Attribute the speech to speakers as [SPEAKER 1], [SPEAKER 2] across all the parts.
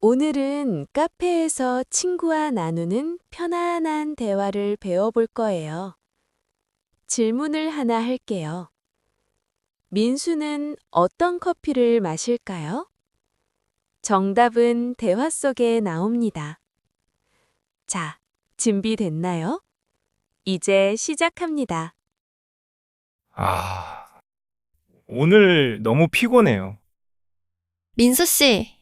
[SPEAKER 1] 오늘은 카페에서 친구와 나누는 편안한 대화를 배워볼 거예요. 질문을 하나 할게요. 민수는 어떤 커피를 마실까요? 정답은 대화 속에 나옵니다. 자, 준비됐나요? 이제 시작합니다.
[SPEAKER 2] 오늘 너무 피곤해요.
[SPEAKER 3] 민수 씨,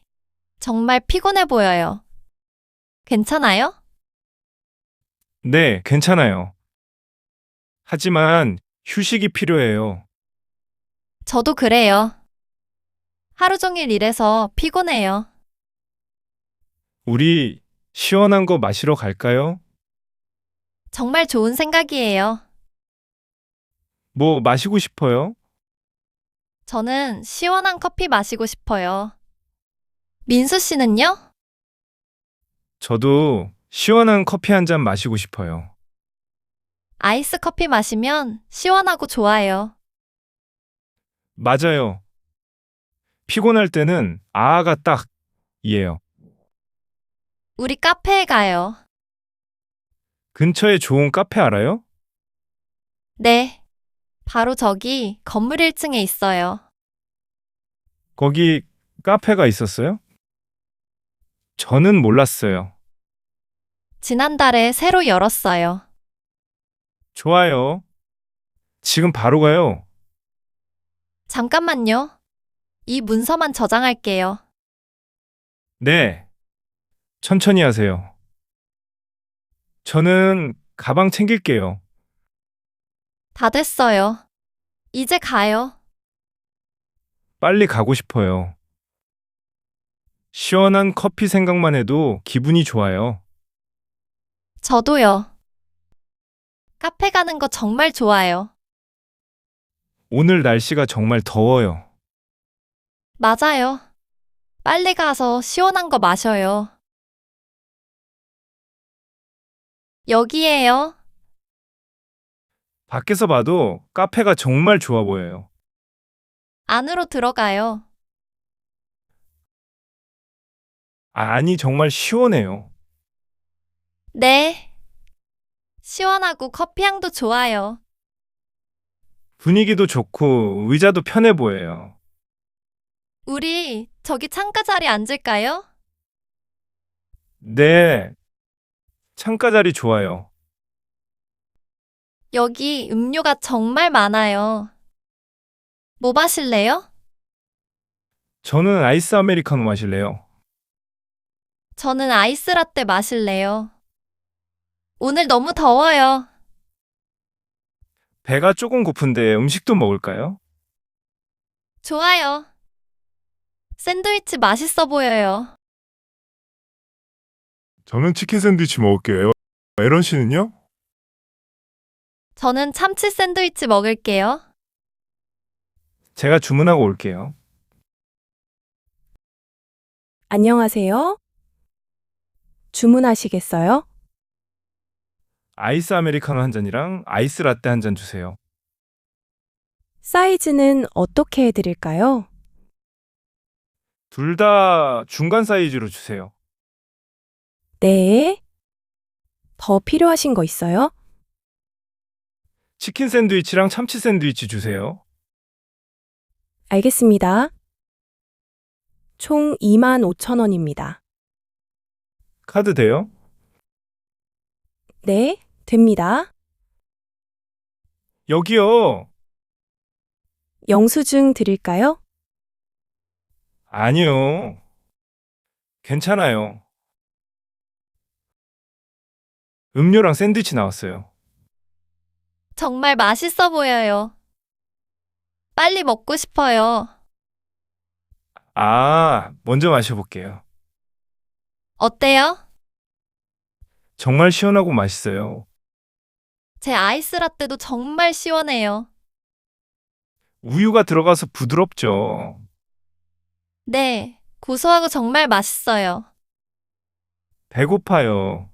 [SPEAKER 3] 정말 피곤해 보여요. 괜찮아요?
[SPEAKER 2] 네, 괜찮아요. 하지만 휴식이 필요해요.
[SPEAKER 3] 저도 그래요. 하루 종일 일해서 피곤해요.
[SPEAKER 2] 우리 시원한 거 마시러 갈까요?
[SPEAKER 3] 정말 좋은 생각이에요.
[SPEAKER 2] 뭐 마시고 싶어요?
[SPEAKER 3] 저는 시원한 커피 마시고 싶어요. 민수 씨는요?
[SPEAKER 2] 저도 시원한 커피 한 잔 마시고 싶어요.
[SPEAKER 3] 아이스 커피 마시면 시원하고 좋아요.
[SPEAKER 2] 맞아요. 피곤할 때는 아아가 딱이에요.
[SPEAKER 3] 우리 카페에 가요.
[SPEAKER 2] 근처에 좋은 카페 알아요?
[SPEAKER 3] 네. 바로 저기 건물 1층에 있어요.
[SPEAKER 2] 거기 카페가 있었어요? 저는 몰랐어요.
[SPEAKER 3] 지난달에 새로 열었어요.
[SPEAKER 2] 좋아요. 지금 바로 가요.
[SPEAKER 3] 잠깐만요. 이 문서만 저장할게요.
[SPEAKER 2] 네. 천천히 하세요. 저는 가방 챙길게요.
[SPEAKER 3] 다 됐어요. 이제 가요.
[SPEAKER 2] 빨리 가고 싶어요. 시원한 커피 생각만 해도 기분이 좋아요.
[SPEAKER 3] 저도요. 카페 가는 거 정말 좋아요.
[SPEAKER 2] 오늘 날씨가 정말 더워요.
[SPEAKER 3] 맞아요. 빨리 가서 시원한 거 마셔요. 여기에요.
[SPEAKER 2] 밖에서 봐도 카페가 정말 좋아 보여요.
[SPEAKER 3] 안으로 들어가요.
[SPEAKER 2] 아니, 정말 시원해요.
[SPEAKER 3] 네. 시원하고 커피 향도 좋아요.
[SPEAKER 2] 분위기도 좋고 의자도 편해 보여요.
[SPEAKER 3] 우리 저기 창가 자리 앉을까요?
[SPEAKER 2] 네, 창가 자리 좋아요.
[SPEAKER 3] 여기 음료가 정말 많아요. 뭐 마실래요?
[SPEAKER 2] 저는 아이스 아메리카노 마실래요?
[SPEAKER 3] 저는 아이스 라떼 마실래요. 오늘 너무 더워요.
[SPEAKER 2] 배가 조금 고픈데 음식도 먹을까요?
[SPEAKER 3] 좋아요. 샌드위치 맛있어 보여요.
[SPEAKER 4] 저는 치킨 샌드위치 먹을게요. 에런 씨는요?
[SPEAKER 3] 저는 참치 샌드위치 먹을게요.
[SPEAKER 2] 제가 주문하고 올게요.
[SPEAKER 1] 안녕하세요. 주문하시겠어요?
[SPEAKER 2] 아이스 아메리카노 한 잔이랑 아이스 라떼 한 잔 주세요.
[SPEAKER 1] 사이즈는 어떻게 해드릴까요?
[SPEAKER 2] 둘 다 중간 사이즈로 주세요.
[SPEAKER 1] 네. 더 필요하신 거 있어요?
[SPEAKER 2] 치킨 샌드위치랑 참치 샌드위치 주세요.
[SPEAKER 1] 알겠습니다. 총 25,000원입니다.
[SPEAKER 2] 카드 돼요?
[SPEAKER 1] 네, 됩니다.
[SPEAKER 2] 여기요.
[SPEAKER 1] 영수증 드릴까요?
[SPEAKER 2] 아니요. 괜찮아요. 음료랑 샌드위치 나왔어요.
[SPEAKER 3] 정말 맛있어 보여요. 빨리 먹고 싶어요.
[SPEAKER 2] 먼저 마셔볼게요.
[SPEAKER 3] 어때요?
[SPEAKER 2] 정말 시원하고 맛있어요.
[SPEAKER 3] 제 아이스 라떼도 정말 시원해요.
[SPEAKER 2] 우유가 들어가서 부드럽죠.
[SPEAKER 3] 네, 고소하고 정말 맛있어요.
[SPEAKER 2] 배고파요.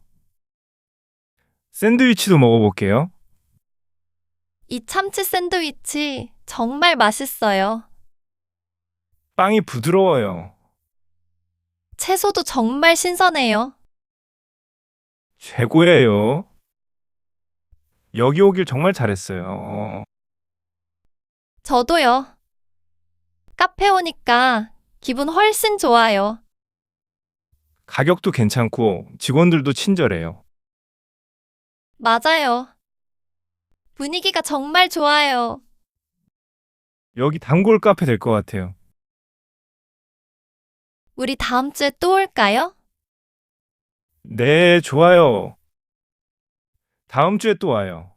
[SPEAKER 2] 샌드위치도 먹어볼게요.
[SPEAKER 3] 이 참치 샌드위치 정말 맛있어요.
[SPEAKER 2] 빵이 부드러워요.
[SPEAKER 3] 채소도 정말 신선해요.
[SPEAKER 2] 최고예요. 여기 오길 정말 잘했어요.
[SPEAKER 3] 저도요. 카페 오니까 기분 훨씬 좋아요.
[SPEAKER 2] 가격도 괜찮고 직원들도 친절해요.
[SPEAKER 3] 맞아요. 분위기가 정말 좋아요.
[SPEAKER 2] 여기 단골 카페 될 것 같아요.
[SPEAKER 3] 우리 다음 주에 또 올까요?
[SPEAKER 2] 네, 좋아요. 다음 주에 또 와요.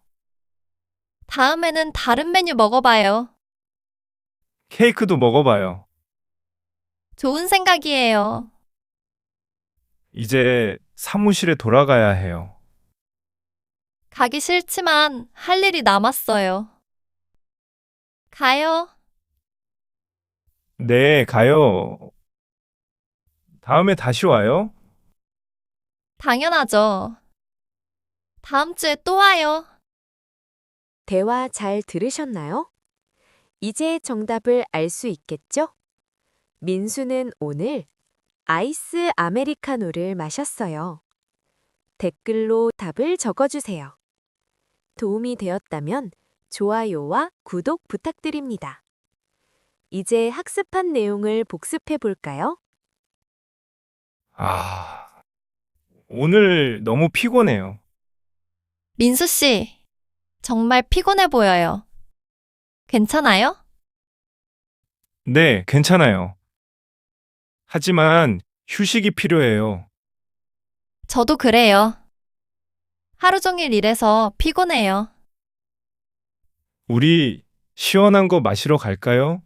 [SPEAKER 3] 다음에는 다른 메뉴 먹어봐요.
[SPEAKER 2] 케이크도 먹어봐요.
[SPEAKER 3] 좋은 생각이에요.
[SPEAKER 2] 이제 사무실에 돌아가야 해요.
[SPEAKER 3] 가기 싫지만 할 일이 남았어요. 가요.
[SPEAKER 2] 네, 가요. 다음에 다시 와요.
[SPEAKER 3] 당연하죠. 다음 주에 또 와요.
[SPEAKER 5] 대화 잘 들으셨나요? 이제 정답을 알 수 있겠죠? 민수는 오늘 아이스 아메리카노를 마셨어요. 댓글로 답을 적어주세요. 도움이 되었다면 좋아요와 구독 부탁드립니다. 이제 학습한 내용을 복습해 볼까요?
[SPEAKER 2] 오늘 너무 피곤해요.
[SPEAKER 3] 민수 씨, 정말 피곤해 보여요. 괜찮아요?
[SPEAKER 2] 네, 괜찮아요. 하지만 휴식이 필요해요.
[SPEAKER 3] 저도 그래요. 하루 종일 일해서 피곤해요.
[SPEAKER 2] 우리 시원한 거 마시러 갈까요?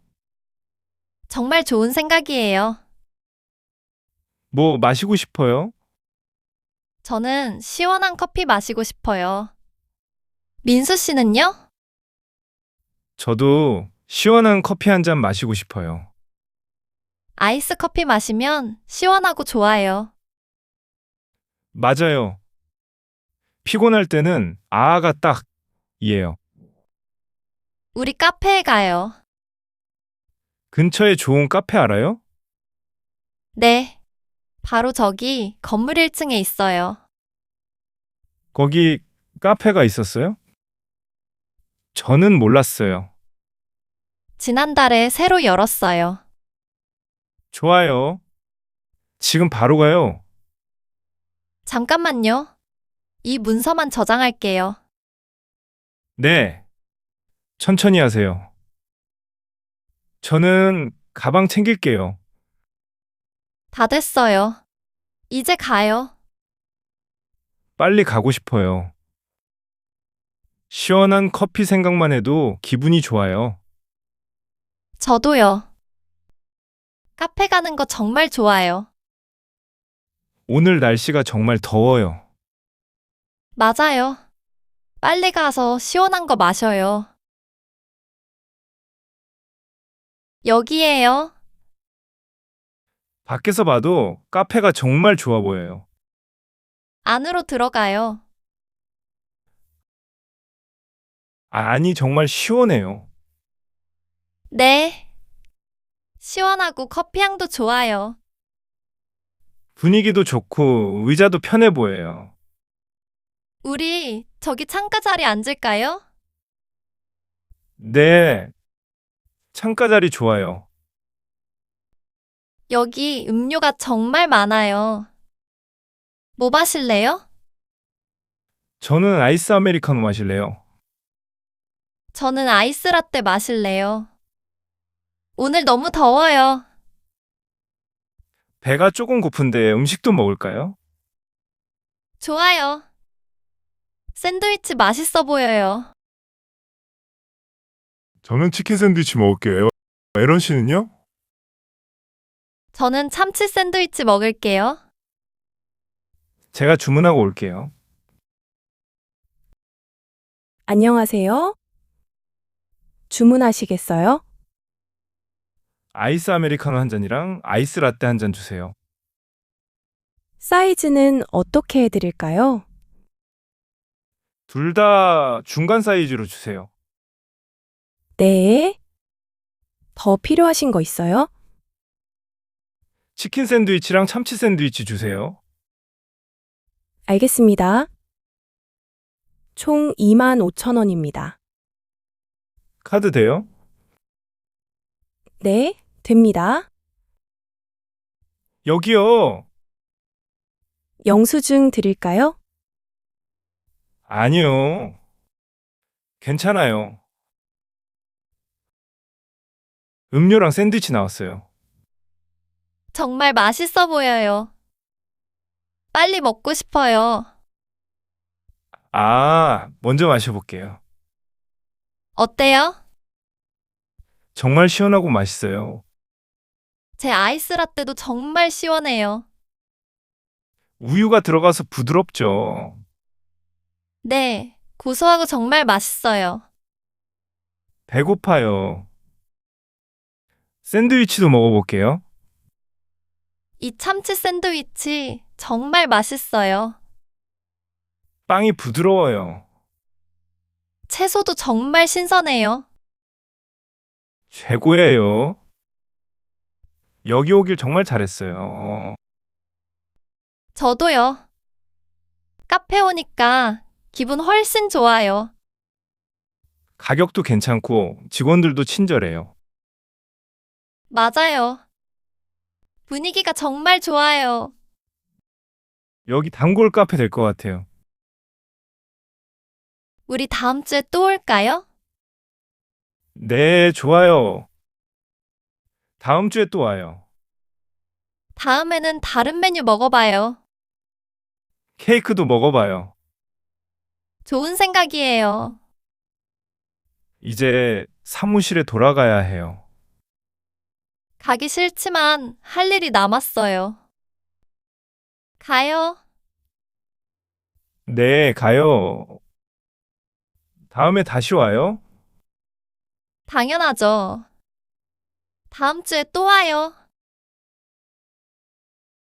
[SPEAKER 3] 정말 좋은 생각이에요.
[SPEAKER 2] 뭐 마시고 싶어요?
[SPEAKER 3] 저는 시원한 커피 마시고 싶어요. 민수 씨는요?
[SPEAKER 2] 저도 시원한 커피 한 잔 마시고 싶어요.
[SPEAKER 3] 아이스 커피 마시면 시원하고 좋아요.
[SPEAKER 2] 맞아요. 피곤할 때는 아아가 딱이에요.
[SPEAKER 3] 우리 카페에 가요.
[SPEAKER 2] 근처에 좋은 카페 알아요?
[SPEAKER 3] 네. 바로 저기 건물 1층에 있어요.
[SPEAKER 2] 거기 카페가 있었어요? 저는 몰랐어요.
[SPEAKER 3] 지난달에 새로 열었어요.
[SPEAKER 2] 좋아요. 지금 바로 가요.
[SPEAKER 3] 잠깐만요. 이 문서만 저장할게요.
[SPEAKER 2] 네. 천천히 하세요. 저는 가방 챙길게요.
[SPEAKER 3] 다 됐어요. 이제 가요.
[SPEAKER 2] 빨리 가고 싶어요. 시원한 커피 생각만 해도 기분이 좋아요.
[SPEAKER 3] 저도요. 카페 가는 거 정말 좋아요.
[SPEAKER 2] 오늘 날씨가 정말 더워요.
[SPEAKER 3] 맞아요. 빨리 가서 시원한 거 마셔요. 여기에요.
[SPEAKER 2] 밖에서 봐도 카페가 정말 좋아 보여요.
[SPEAKER 3] 안으로 들어가요.
[SPEAKER 2] 아니, 정말 시원해요.
[SPEAKER 3] 네. 시원하고 커피 향도 좋아요.
[SPEAKER 2] 분위기도 좋고 의자도 편해 보여요.
[SPEAKER 3] 우리 저기 창가 자리 앉을까요?
[SPEAKER 2] 네. 창가 자리 좋아요.
[SPEAKER 3] 여기 음료가 정말 많아요. 뭐 마실래요?
[SPEAKER 2] 저는 아이스 아메리카노 마실래요?
[SPEAKER 3] 저는 아이스 라떼 마실래요. 오늘 너무 더워요.
[SPEAKER 2] 배가 조금 고픈데 음식도 먹을까요?
[SPEAKER 3] 좋아요. 샌드위치 맛있어 보여요.
[SPEAKER 4] 저는 치킨 샌드위치 먹을게요. 에런 씨는요?
[SPEAKER 3] 저는 참치 샌드위치 먹을게요.
[SPEAKER 2] 제가 주문하고 올게요.
[SPEAKER 1] 안녕하세요. 주문하시겠어요?
[SPEAKER 2] 아이스 아메리카노 한 잔이랑 아이스 라떼 한 잔 주세요.
[SPEAKER 1] 사이즈는 어떻게 해드릴까요?
[SPEAKER 2] 둘 다 중간 사이즈로 주세요.
[SPEAKER 1] 네. 더 필요하신 거 있어요?
[SPEAKER 2] 치킨 샌드위치랑 참치 샌드위치 주세요.
[SPEAKER 1] 알겠습니다. 총 25,000원입니다.
[SPEAKER 2] 카드 돼요?
[SPEAKER 1] 네, 됩니다.
[SPEAKER 2] 여기요.
[SPEAKER 1] 영수증 드릴까요?
[SPEAKER 2] 아니요. 괜찮아요. 음료랑 샌드위치 나왔어요.
[SPEAKER 3] 정말 맛있어 보여요. 빨리 먹고 싶어요.
[SPEAKER 2] 먼저 마셔볼게요.
[SPEAKER 3] 어때요?
[SPEAKER 2] 정말 시원하고 맛있어요.
[SPEAKER 3] 제 아이스 라떼도 정말 시원해요.
[SPEAKER 2] 우유가 들어가서 부드럽죠.
[SPEAKER 3] 네, 고소하고 정말 맛있어요.
[SPEAKER 2] 배고파요. 샌드위치도 먹어볼게요.
[SPEAKER 3] 이 참치 샌드위치 정말 맛있어요.
[SPEAKER 2] 빵이 부드러워요.
[SPEAKER 3] 채소도 정말 신선해요.
[SPEAKER 2] 최고예요. 여기 오길 정말 잘했어요.
[SPEAKER 3] 저도요. 카페 오니까 기분 훨씬 좋아요.
[SPEAKER 2] 가격도 괜찮고 직원들도 친절해요.
[SPEAKER 3] 맞아요. 분위기가 정말 좋아요.
[SPEAKER 2] 여기 단골 카페 될 것 같아요.
[SPEAKER 3] 우리 다음 주에 또 올까요?
[SPEAKER 2] 네, 좋아요. 다음 주에 또 와요.
[SPEAKER 3] 다음에는 다른 메뉴 먹어봐요.
[SPEAKER 2] 케이크도 먹어봐요.
[SPEAKER 3] 좋은 생각이에요.
[SPEAKER 2] 이제 사무실에 돌아가야 해요.
[SPEAKER 3] 가기 싫지만 할 일이 남았어요. 가요.
[SPEAKER 2] 네, 가요. 다음에 다시 와요.
[SPEAKER 3] 당연하죠. 다음 주에 또 와요.